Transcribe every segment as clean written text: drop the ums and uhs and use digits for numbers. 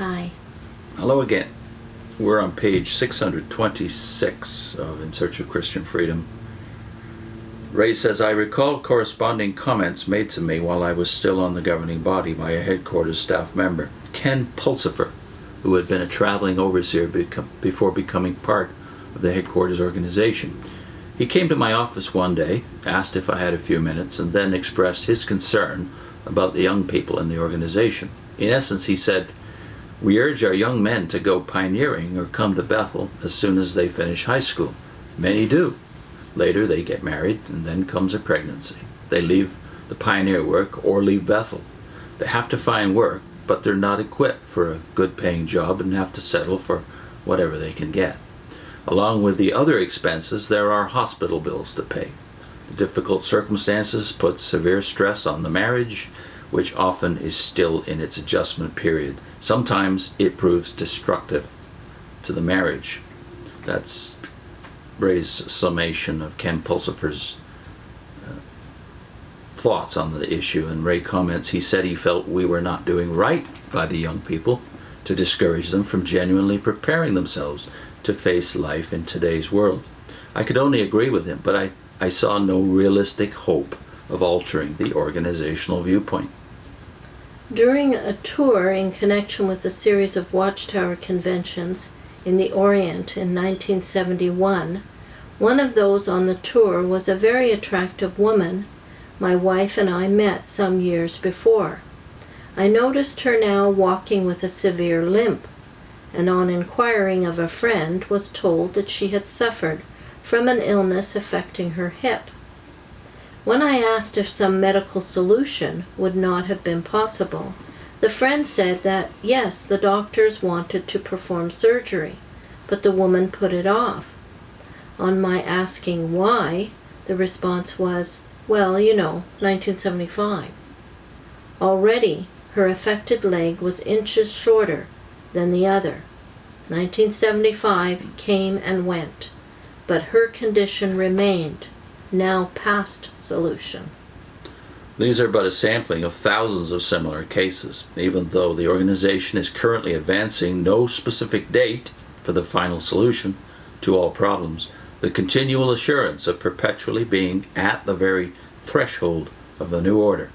Hi. Hello again. We're on page 626 of In Search of Christian Freedom. Ray says, I recall corresponding comments made to me while I was still on the governing body by a headquarters staff member, Ken Pulsifer, who had been a traveling overseer before becoming part of the headquarters organization. He came to my office one day, asked if I had a few minutes, and then expressed his concern about the young people in the organization. In essence, he said, we urge our young men to go pioneering or come to Bethel as soon as they finish high school. Many do. Later they get married, and then comes a pregnancy. They leave the pioneer work or leave Bethel. They have to find work, but they're not equipped for a good paying job and have to settle for whatever they can get. Along with the other expenses, there are hospital bills to pay. The difficult circumstances put severe stress on the marriage, which often is still in its adjustment period. Sometimes it proves destructive to the marriage. That's Ray's summation of Ken Pulsifer's thoughts on the issue. And Ray comments, he said he felt we were not doing right by the young people to discourage them from genuinely preparing themselves to face life in today's world. I could only agree with him, but I saw no realistic hope of altering the organizational viewpoint. During a tour in connection with a series of Watchtower conventions in the Orient in 1971, one of those on the tour was a very attractive woman my wife and I met some years before. I noticed her now walking with a severe limp, and on inquiring of a friend was told that she had suffered from an illness affecting her hip. When I asked if some medical solution would not have been possible, the friend said that yes, the doctors wanted to perform surgery, but the woman put it off. On my asking why, the response was, well, 1975. Already, her affected leg was inches shorter than the other. 1975 came and went, but her condition remained, now past solution. These are but a sampling of thousands of similar cases. Even though the organization is currently advancing no specific date for the final solution to all problems, the continual assurance of perpetually being at the very threshold of the new order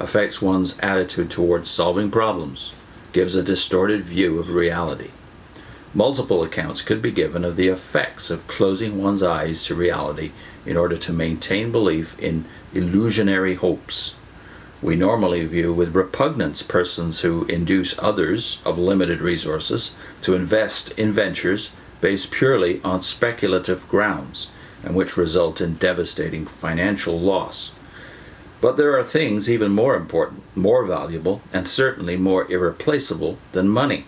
affects one's attitude towards solving problems, gives a distorted view of reality. Multiple accounts could be given of the effects of closing one's eyes to reality in order to maintain belief in illusionary hopes. We normally view with repugnance persons who induce others of limited resources to invest in ventures based purely on speculative grounds and which result in devastating financial loss. But there are things even more important, more valuable, and certainly more irreplaceable than money.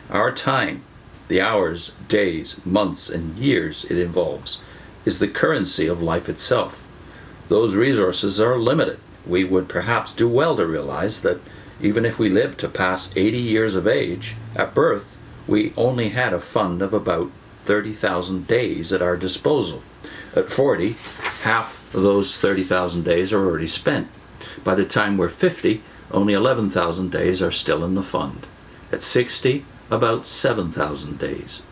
Our time, the hours, days, months, and years it involves, is the currency of life itself. Those resources are limited. We would perhaps do well to realize that even if we lived to pass 80 years of age, at birth, we only had a fund of about 30,000 days at our disposal. At 40, half of those 30,000 days are already spent. By the time we're 50, only 11,000 days are still in the fund. At 60, about 7,000 days.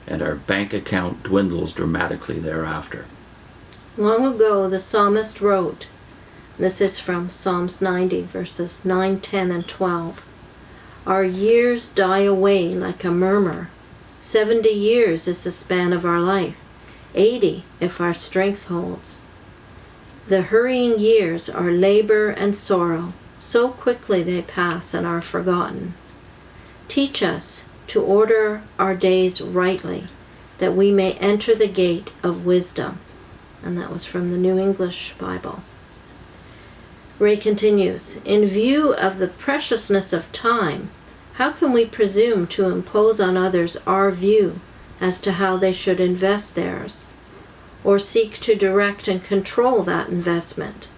And our bank account dwindles dramatically thereafter. Long ago, the Psalmist wrote, this is from Psalms 90, verses 9, 10, and 12, our years die away like a murmur. 70 years is the span of our life, 80 if our strength holds. The hurrying years are labor and sorrow, so quickly they pass and are forgotten. Teach us to order our days rightly, that we may enter the gate of wisdom. And that was from the New English Bible. Ray continues, in view of the preciousness of time, how can we presume to impose on others our view as to how they should invest theirs, or seek to direct and control that investment?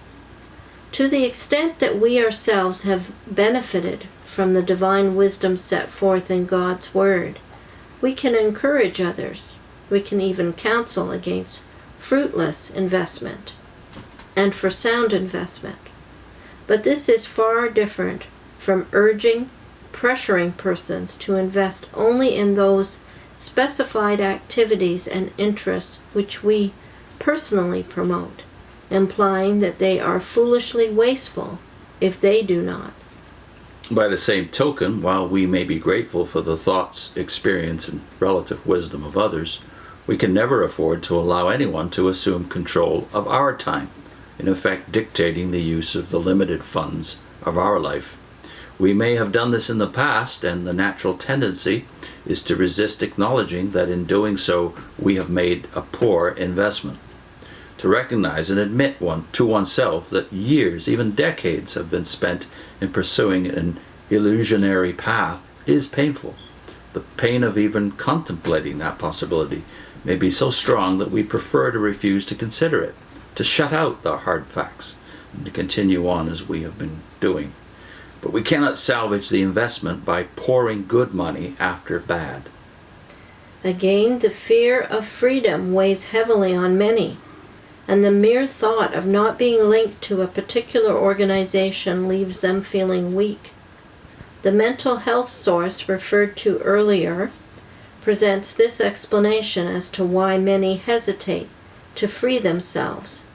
To the extent that we ourselves have benefited from the divine wisdom set forth in God's Word, we can encourage others. We can even counsel against fruitless investment and for sound investment. But this is far different from urging, pressuring persons to invest only in those specified activities and interests which we personally promote, implying that they are foolishly wasteful if they do not. By the same token, while we may be grateful for the thoughts, experience, and relative wisdom of others, we can never afford to allow anyone to assume control of our time, in effect dictating the use of the limited funds of our life. We may have done this in the past, and the natural tendency is to resist acknowledging that in doing so we have made a poor investment. To recognize and admit to oneself that years, even decades, have been spent in pursuing an illusionary path is painful. The pain of even contemplating that possibility may be so strong that we prefer to refuse to consider it, to shut out the hard facts, and to continue on as we have been doing. But we cannot salvage the investment by pouring good money after bad. Again, the fear of freedom weighs heavily on many, and the mere thought of not being linked to a particular organization leaves them feeling weak. The mental health source referred to earlier presents this explanation as to why many hesitate to free themselves.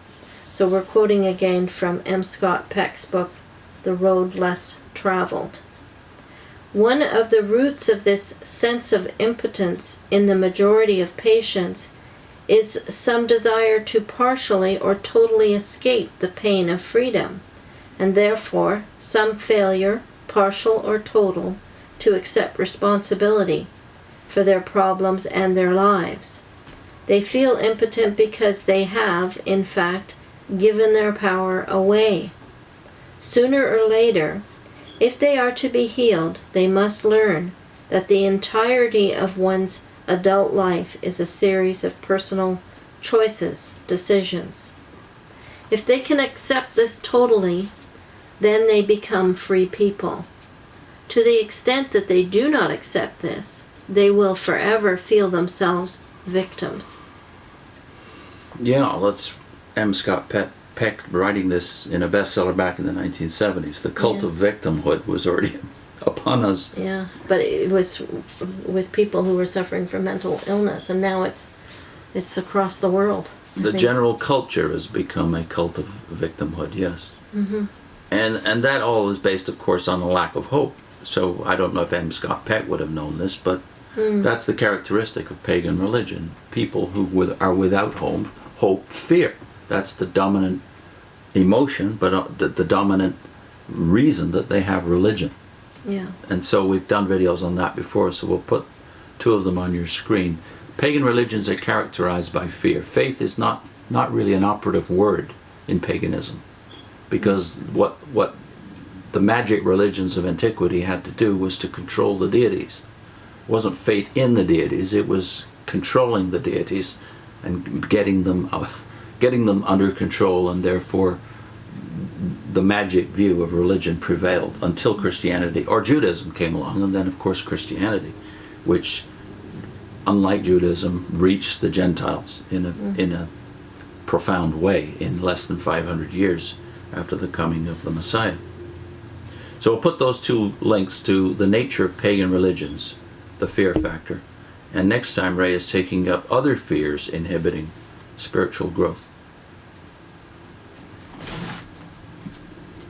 So we're quoting again from M. Scott Peck's book, The Road Less Traveled. One of the roots of this sense of impotence in the majority of patients is some desire to partially or totally escape the pain of freedom, and therefore some failure, partial or total, to accept responsibility for their problems and their lives. They feel impotent because they have, in fact, given their power away. Sooner or later, if they are to be healed, they must learn that the entirety of one's adult life is a series of personal choices, decisions. If they can accept this totally, then they become free people. To the extent that they do not accept this, they will forever feel themselves victims. Yeah, let's M. Scott Peck writing this in a bestseller back in the 1970s. The cult of victimhood was already upon us. Yeah, but it was with people who were suffering from mental illness, and now it's across the world. The general culture has become a cult of victimhood, yes. Mm-hmm. And that all is based, of course, on a lack of hope. So I don't know if M. Scott Peck would have known this, but that's the characteristic of pagan religion. People who are without hope, fear. That's the dominant emotion, but the dominant reason that they have religion. Yeah. And so we've done videos on that before, so we'll put two of them on your screen. Pagan religions are characterized by fear. Faith is not really an operative word in paganism, because what the magic religions of antiquity had to do was to control the deities. It wasn't faith in the deities, it was controlling the deities and getting them under control, and therefore the magic view of religion prevailed until Christianity or Judaism came along, and then of course Christianity, which, unlike Judaism, reached the Gentiles in a profound way in less than 500 years after the coming of the Messiah. So we'll put those two links to the nature of pagan religions, the fear factor, and next time Ray is taking up other fears inhibiting spiritual growth.